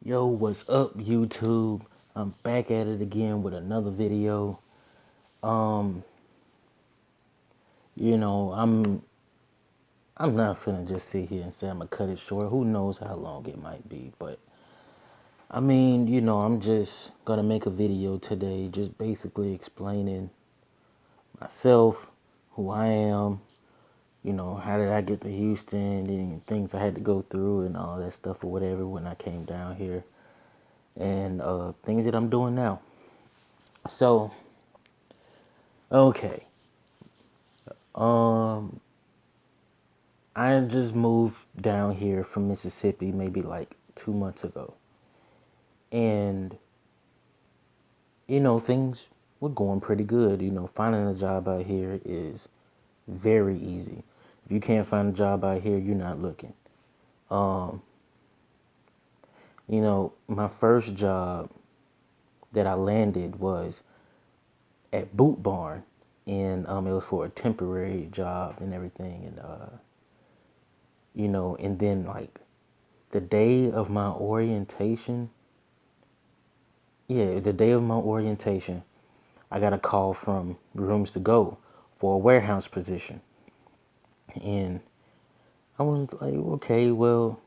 Yo, what's up, YouTube? I'm back at it again with another video. Um, I'm not finna just sit here and say I'm gonna cut it short. Who knows how long it might be, but I'm just gonna make a video today, just basically explaining myself, who I am, how did I get to Houston, and things I had to go through, and all that stuff or whatever when I came down here, and things that I'm doing now. So, okay. Um, I just moved down here from Mississippi maybe like 2 months ago. And, things were going pretty good. Finding a job out here is very easy. If you can't find a job out here, you're not looking. Um, my first job that I landed was at Boot Barn. And it was for a temporary job and everything. And then like the day of my orientation, the day of my orientation, I got a call from Rooms to Go for a warehouse position. And I was like, okay, well,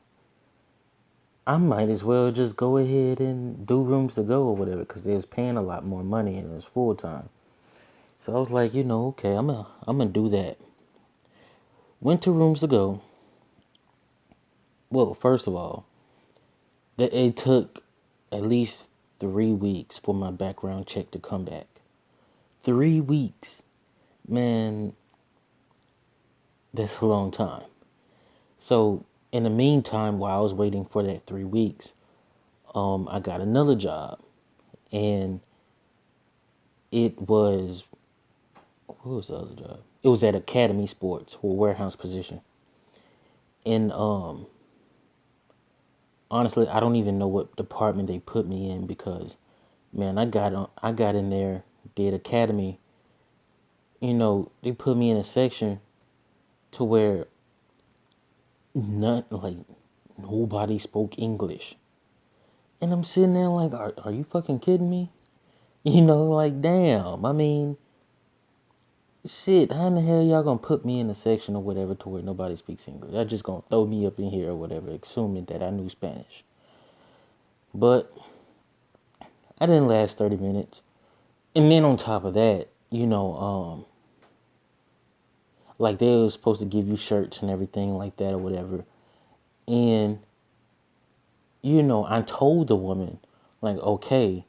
I might as well just go ahead and do Rooms to Go or whatever, because they was paying a lot more money and it was full time. So I was like, okay, I'm gonna do that. Went to Rooms to Go. Well, first of all, it took at least 3 weeks for my background check to come back. 3 weeks. Man, that's a long time. So in the meantime, while I was waiting for that 3 weeks, I got another job, and it was what was the other job? It was at Academy Sports for a warehouse position. And honestly, I don't even know what department they put me in because, man, I got in there, did Academy. They put me in a section to where not like nobody spoke English. And I'm sitting there like, are you fucking kidding me? Like, damn. I mean, shit, how in the hell y'all gonna put me in a section or whatever to where nobody speaks English? They're just gonna throw me up in here or whatever, assuming that I knew Spanish. But I didn't last 30 minutes. And then on top of that, like they were supposed to give you shirts and everything like that or whatever. And, I told the woman, like, okay,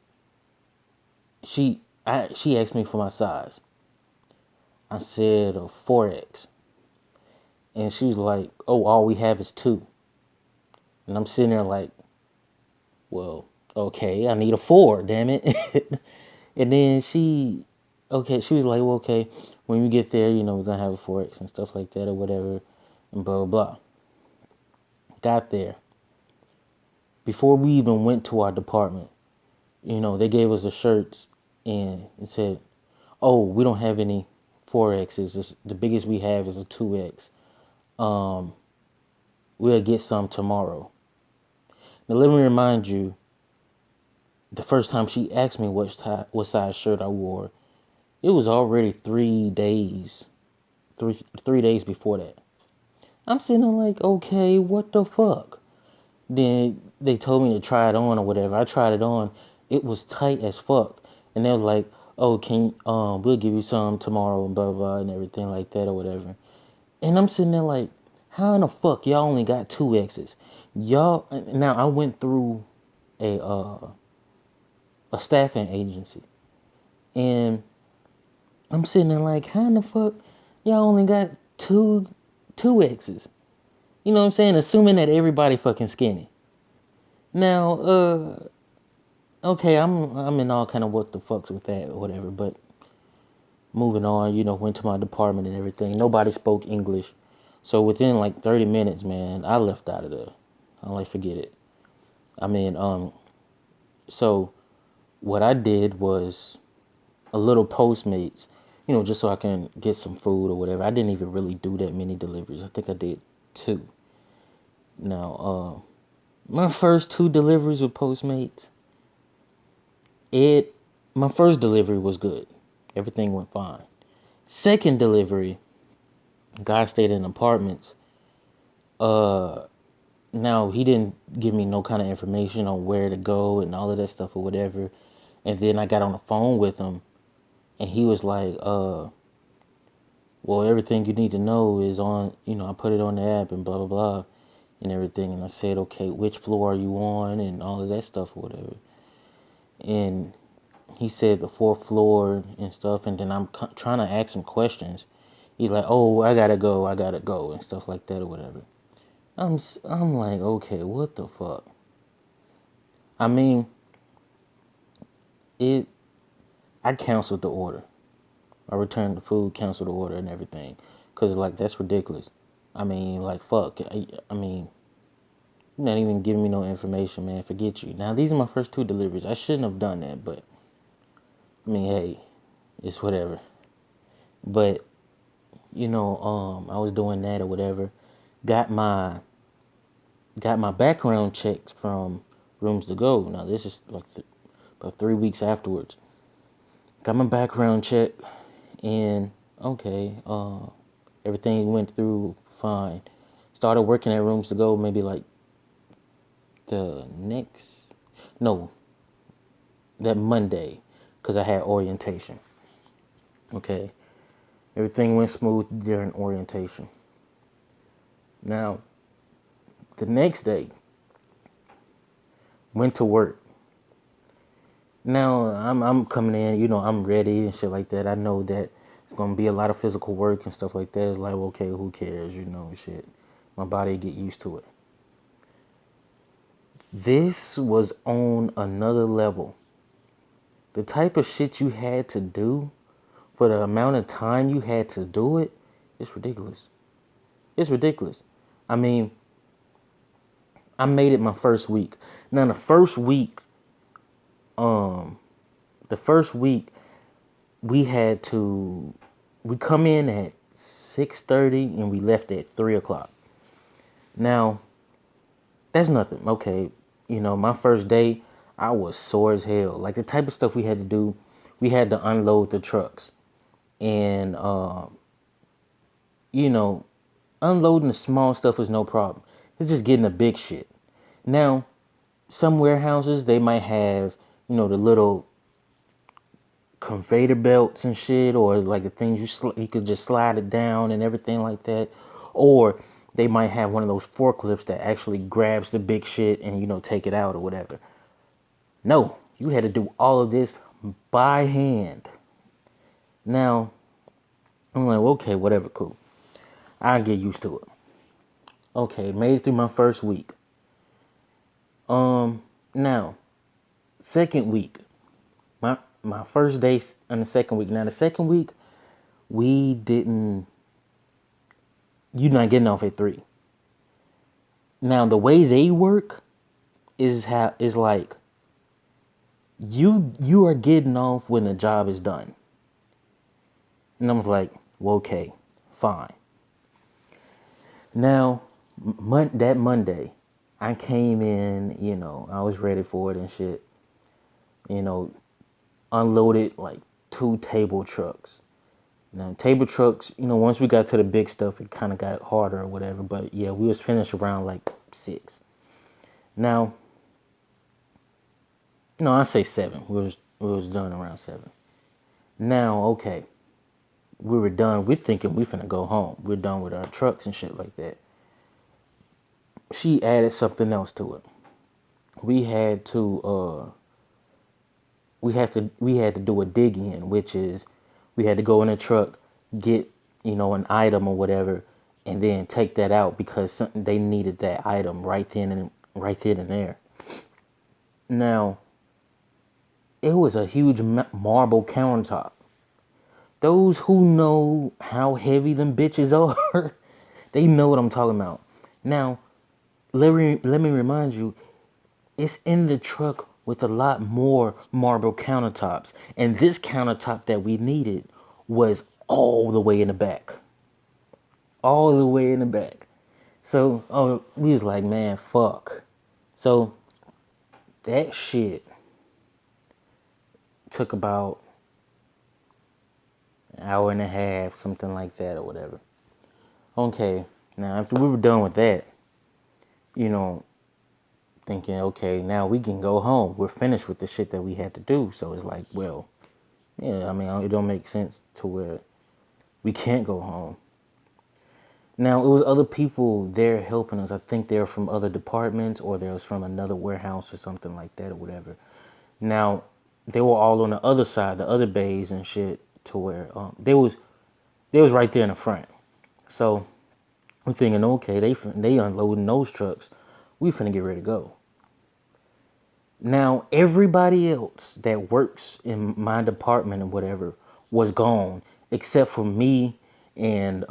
she asked me for my size. I said a 4X. And she was like, oh, all we have is 2. And I'm sitting there like, well, okay, I need a 4, damn it. And then she was like, well, okay, when you get there, we're going to have a 4X and stuff like that or whatever, and blah, blah, blah. Got there. Before we even went to our department, they gave us the shirts and it said, oh, we don't have any 4Xs. The biggest we have is a 2X. We'll get some tomorrow. Now, let me remind you, the first time she asked me what size shirt I wore, it was already 3 days before that. I'm sitting there like, okay, what the fuck? Then they told me to try it on or whatever. I tried it on. It was tight as fuck. And they was like, oh, we'll give you some tomorrow and blah, blah, blah, and everything like that or whatever. And I'm sitting there like, how in the fuck y'all only got 2Xs? Now I went through a staffing agency. And I'm sitting there like, how in the fuck y'all only got two X's? You know what I'm saying? Assuming that everybody fucking skinny. Now, okay, I'm in all kind of what the fucks with that or whatever, but moving on, went to my department and everything. Nobody spoke English. So within like 30 minutes, man, I left out of there. I'm like, forget it. I mean, so what I did was a little Postmates, just so I can get some food or whatever. I didn't even really do that many deliveries. I think I did 2. Now, My first 2 deliveries with Postmates, it my first delivery was good. Everything went fine. Second delivery, guy stayed in apartments. Uh Now he didn't give me no kind of information on where to go and all of that stuff or whatever. And then I got on the phone with him and he was like, well, everything you need to know is on, I put it on the app and blah blah blah and everything. And I said, okay, which floor are you on and all of that stuff or whatever. And he said the fourth floor and stuff. And then I'm trying to ask him questions. He's like, oh, I gotta go, and stuff like that or whatever. I'm like, okay, what the fuck? I mean, it. I canceled the order. I returned the food, canceled the order, and everything, cause like that's ridiculous. I mean, like fuck. I mean, you're not even giving me no information, man. Forget you. Now these are my first 2 deliveries. I shouldn't have done that, but I mean, hey, it's whatever. But I was doing that or whatever. Got my got my background checks from Rooms to Go. Now this is like about 3 weeks afterwards. Got my background check, and okay, everything went through fine. Started working at Rooms to Go maybe like the next, no, that Monday, because I had orientation. Okay, everything went smooth during orientation. Now, the next day, went to work. Now I'm coming in, I'm ready and shit like that. I know that it's gonna be a lot of physical work and stuff like that. It's like, okay, who cares, shit. My body get used to it. This was on another level. The type of shit you had to do for the amount of time you had to do it, it's ridiculous. It's ridiculous. I mean, I made it my first week. Now um, the first week we had to, we come in at 6:30 and we left at 3 o'clock. Now, that's nothing. Okay, my first day, I was sore as hell. Like the type of stuff we had to do, we had to unload the trucks, and you know, unloading the small stuff is no problem. It's just getting the big shit. Now, some warehouses they might have, the little conveyor belts and shit, or like the things you could just slide it down and everything like that, or they might have one of those forklifts that actually grabs the big shit and take it out or whatever. No, you had to do all of this by hand. Now, I'm like, okay, whatever, cool. I'll get used to it. Okay, made it through my first week. Now, second week, my first day on the second week. Now, the second week, we didn't. You're not getting off at 3. Now, the way they work is like you are getting off when the job is done. And I was like, well, okay, fine. Now, that Monday, I came in, I was ready for it and shit. Unloaded like 2 table trucks. Now, table trucks, once we got to the big stuff, it kind of got harder or whatever. But yeah, we was finished around like 6. Now, no, I say 7. We was done around 7. Now, okay, we were done. We're thinking we finna go home. We're done with our trucks and shit like that. She added something else to it. We had to do a dig in, which is we had to go in a truck, get an item or whatever, and then take that out because they needed that item right then and there. Now, it was a huge marble countertop. Those who know how heavy them bitches are, they know what I'm talking about. Now, let me remind you, it's in the truck with a lot more marble countertops. And this countertop that we needed was all the way in the back. All the way in the back. So, we was like, man, fuck. So that shit took about an hour and a half, something like that, or whatever. Okay, now after we were done with that, you know, thinking, okay, now we can go home. We're finished with the shit that we had to do. So it's like, well, yeah, I mean, it don't make sense to where we can't go home. Now, it was other people there helping us. I think they're from other departments or they was from another warehouse or something like that or whatever. Now, they were all on the other side, the other bays and shit, to where they was right there in the front. So I'm thinking, okay, they unloading those trucks. We finna get ready to go. Now, everybody else that works in my department or whatever was gone except for me and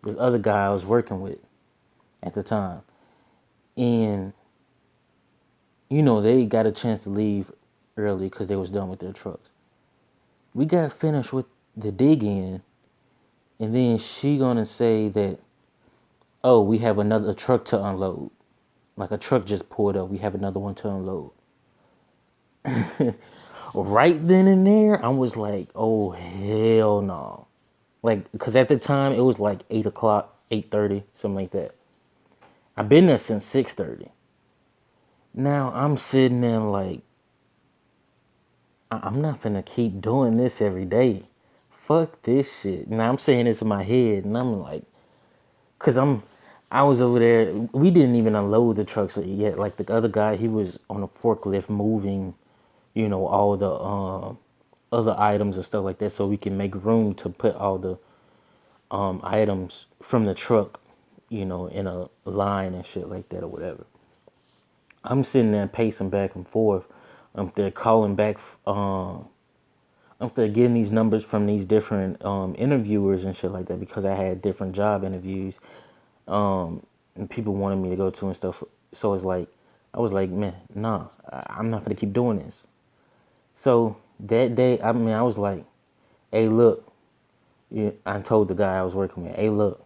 this other guy I was working with at the time. And, they got a chance to leave early because they was done with their trucks. We got finished with the dig in, and then she gonna say that, oh, we have another truck to unload. Like a truck just pulled up. We have another one to unload. Right then and there, I was like, oh, hell no. Like, because at the time, it was like 8 o'clock, 8:30, something like that. I've been there since 6:30. Now, I'm sitting there like, I'm not finna keep doing this every day. Fuck this shit. Now, I'm saying this in my head, and I'm like, because I was over there. We didn't even unload the trucks yet. Like, the other guy, he was on a forklift moving, all the other items and stuff like that so we can make room to put all the items from the truck, in a line and shit like that or whatever. I'm sitting there pacing back and forth. I'm there calling back. I'm there getting these numbers from these different interviewers and shit like that because I had different job interviews and people wanted me to go to and stuff. So it's like, I was like, man, nah, I'm not gonna keep doing this. So that day, I mean, I was like, hey, look, yeah, I told the guy I was working with, hey, look,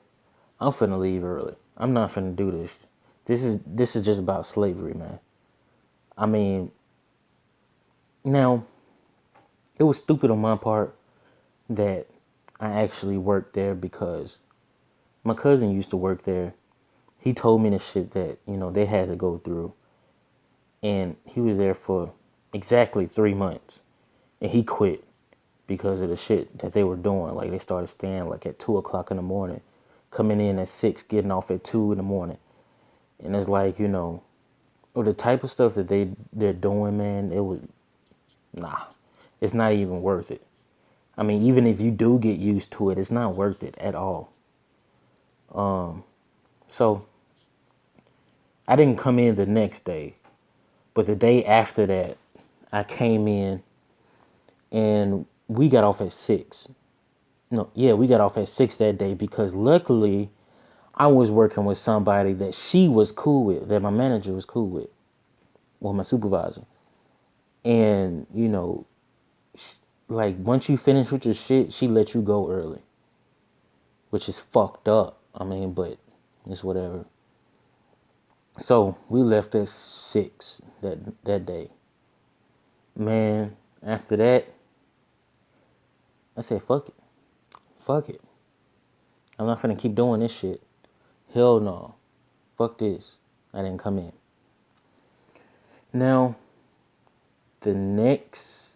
I'm finna leave early. I'm not finna do this. This is just about slavery, man. I mean, now it was stupid on my part that I actually worked there because my cousin used to work there. He told me the shit that they had to go through, and he was there for exactly 3 months, and he quit because of the shit that they were doing. Like they started staying like at 2 o'clock in the morning, coming in at 6, getting off at 2 in the morning. And it's like, or the type of stuff that they're doing, man, it was nah. It's not even worth it. I mean, even if you do get used to it, it's not worth it at all. So I didn't come in the next day, but the day after that, I came in and we got off at 6. No, yeah, we got off at 6 that day because luckily I was working with somebody that she was cool with, that my manager was cool with, well, my supervisor. And, like once you finish with your shit, she let you go early, which is fucked up. I mean, but it's whatever. So we left at 6 that day. Man, after that, I said, fuck it. Fuck it. I'm not finna keep doing this shit. Hell no. Fuck this. I didn't come in. Now, the next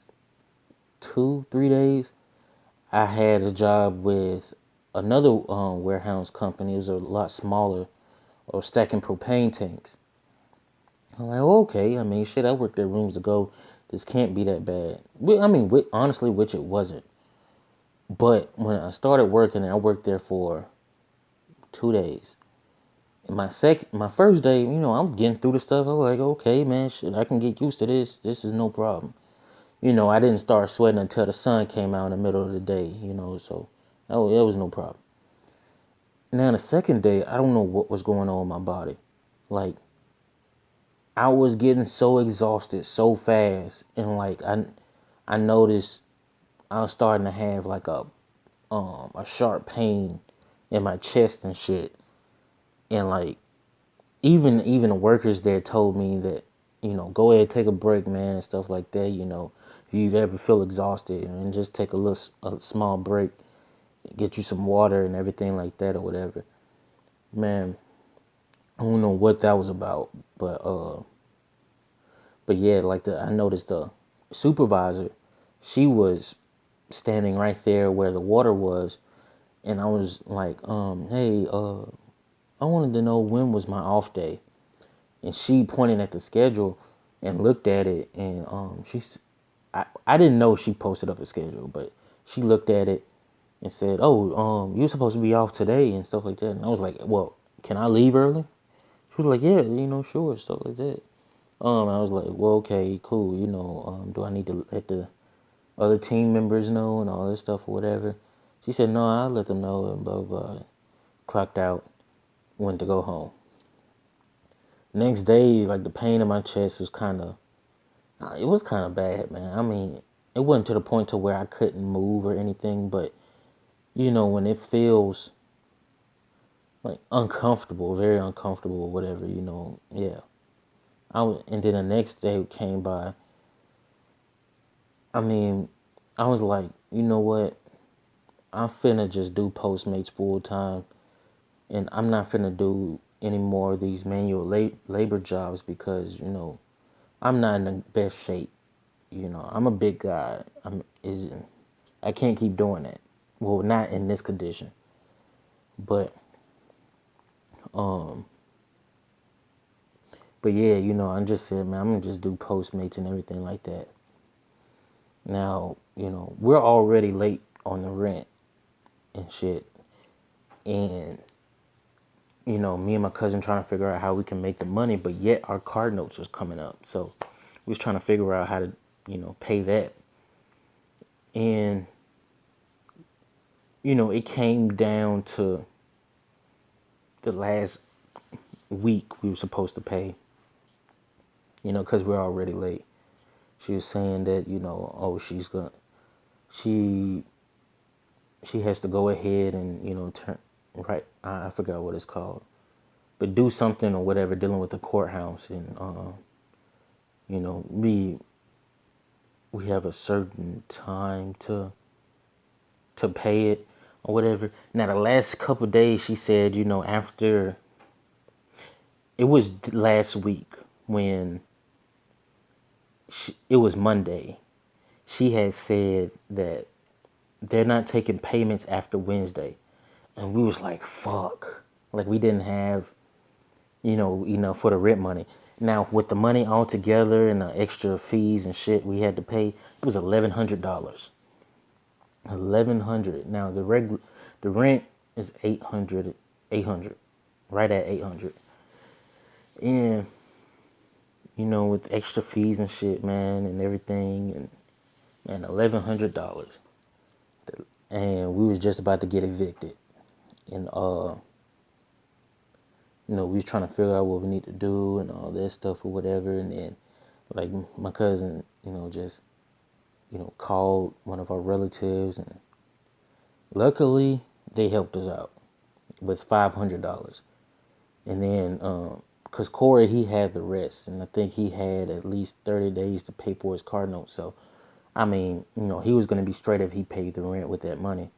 2-3 days, I had a job with another warehouse company. It was a lot smaller, or stacking propane tanks. I'm like, okay. I mean, shit, I worked there rooms ago. This can't be that bad. I mean, honestly, which it wasn't. But when I started working, I worked there for 2 days. And my first day, I'm getting through the stuff. I was like, okay, man, shit, I can get used to this. This is no problem. I didn't start sweating until the sun came out in the middle of the day. So that was no problem. Now the second day, I don't know what was going on in my body. Like I was getting so exhausted so fast, and like I noticed I was starting to have like a sharp pain in my chest and shit, and like even the workers there told me that, go ahead, take a break, man, and stuff like that. If you ever feel exhausted, and just take a small break, get you some water and everything like that or whatever. Man, I don't know what that was about, but yeah, like I noticed the supervisor, she was standing right there where the water was, and I was like, hey, I wanted to know when was my off day, and she pointed at the schedule and looked at it, and I didn't know she posted up a schedule, but she looked at it and said, "Oh, you're supposed to be off today and stuff like that." And I was like, "Well, can I leave early?" She was like, "Yeah, sure, stuff like that." I was like, "Well, okay, cool. Do I need to let the other team members know and all this stuff or whatever?" She said, "No, I'll let them know," and blah blah blah. Clocked out, went to go home. Next day, like the pain in my chest was it was kind of bad, man. I mean, it wasn't to the point to where I couldn't move or anything, but when it feels like uncomfortable, very uncomfortable or whatever, yeah. And then the next day came by. I mean, I was like, you know what? I'm finna just do Postmates full time, and I'm not finna do any more of these manual labor jobs because I'm not in the best shape. I'm a big guy. I can't keep doing that. Well, not in this condition. But um, but yeah, I just said, man, I'm gonna just do Postmates and everything like that. Now, we're already late on the rent and shit, and me and my cousin trying to figure out how we can make the money, but yet our card notes was coming up, so we was trying to figure out how to, pay that, and it came down to the last week we were supposed to pay, because we're already late. She was saying that, oh, she she has to go ahead and, turn right. I forgot what it's called, but do something or whatever dealing with the courthouse, and we have a certain time to pay it or whatever. Now the last couple of days, she said, after it was last week when it was Monday, she had said that they're not taking payments after Wednesday, and we was like, fuck, like we didn't have for the rent money. Now with the money all together and the extra fees and shit we had to pay, it was $1,100. 1,100. Now the rent is 800, 800, right at 800, and with extra fees and shit, man, and everything, and $1,100, and we was just about to get evicted, and we was trying to figure out what we need to do and all that stuff or whatever, and then like my cousin, just called one of our relatives, and luckily they helped us out with $500, and then because Corey, he had the rest, and I think he had at least 30 days to pay for his car note. So I mean, he was going to be straight if he paid the rent with that money,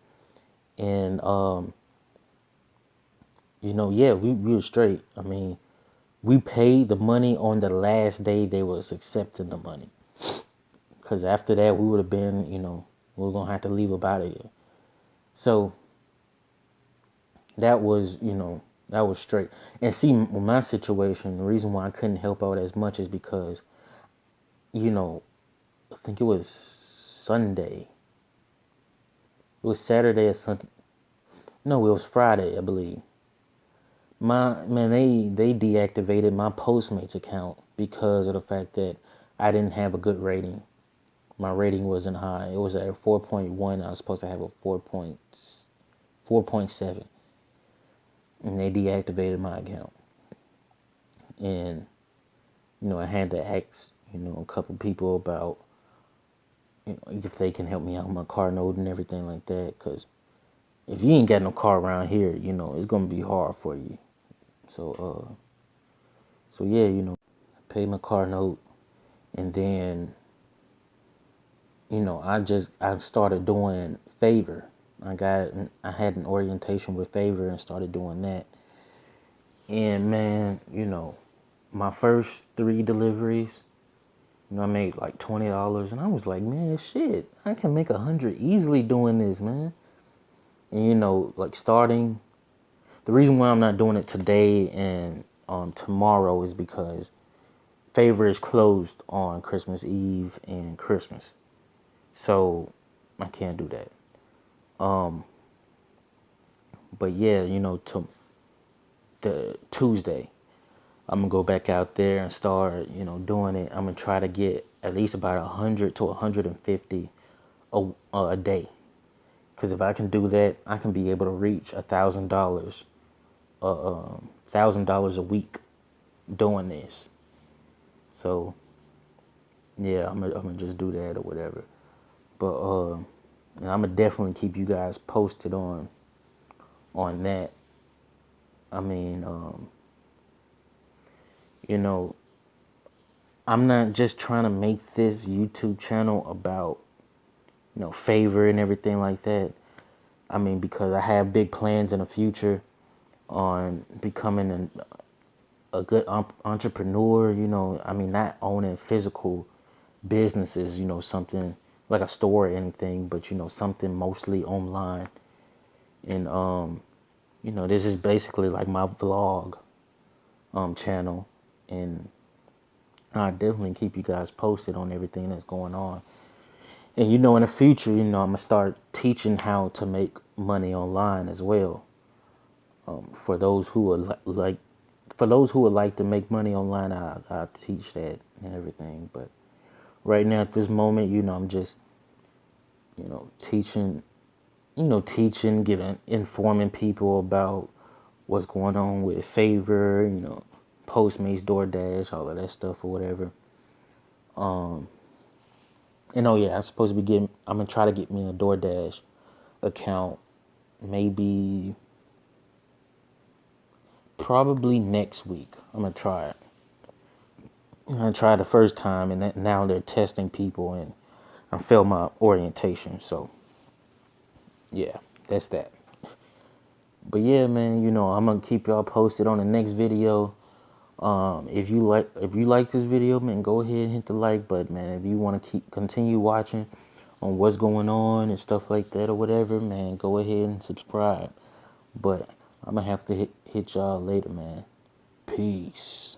and yeah, we were straight. I mean, we paid the money on the last day they was accepting the money. Because after that, we would have been, we were going to have to leave up out of here. So that was, that was straight. And see, with my situation, the reason why I couldn't help out as much is because, I think it was Sunday. It was Saturday or Sunday. No, it was Friday, I believe. They deactivated my Postmates account because of the fact that I didn't have a good rating. My rating wasn't high. It was at 4.1. I was supposed to have a 4.7, and they deactivated my account. And I had to ask a couple people about if they can help me out with my car note and everything like that. Because if you ain't got no car around here, it's gonna be hard for you. So So yeah, I paid my car note, and then I started doing Favor. I had an orientation with Favor and started doing that. And man, my first 3 deliveries, I made like $20, and I was like, man, shit, I can make 100 easily doing this, man. And like starting, the reason why I'm not doing it today and tomorrow is because Favor is closed on Christmas Eve and Christmas, so I can't do that. Um, but yeah, to the Tuesday, I'm gonna go back out there and start, doing it. I'm gonna try to get at least about 100 to 150 a day. Because if I can do that, I can be able to reach $1,000, $1,000 a week doing this. So yeah, I'm gonna just do that or whatever. But and I'm gonna definitely keep you guys posted on that. I mean, you know, I'm not just trying to make this YouTube channel about, Favor and everything like that. I mean, because I have big plans in the future on becoming a good entrepreneur, I mean, not owning physical businesses, something like a store or anything, but, something mostly online. And, this is basically like my vlog channel. And I definitely keep you guys posted on everything that's going on. And in the future, I'm gonna start teaching how to make money online as well. For those who would like to make money online, I teach that and everything. But right now at this moment, I'm just teaching, giving, informing people about what's going on with Favor, Postmates, DoorDash, all of that stuff or whatever. And oh yeah, I'm gonna try to get me a DoorDash account, maybe probably next week. I'm gonna try it. I tried the first time, and now they're testing people, and I failed my orientation. So yeah, that's that. But yeah, man, I'm gonna keep y'all posted on the next video. If you like this video, man, go ahead and hit the like button, man. If you want to continue watching on what's going on and stuff like that or whatever, man, go ahead and subscribe. But I'm gonna have to hit y'all later, man. Peace.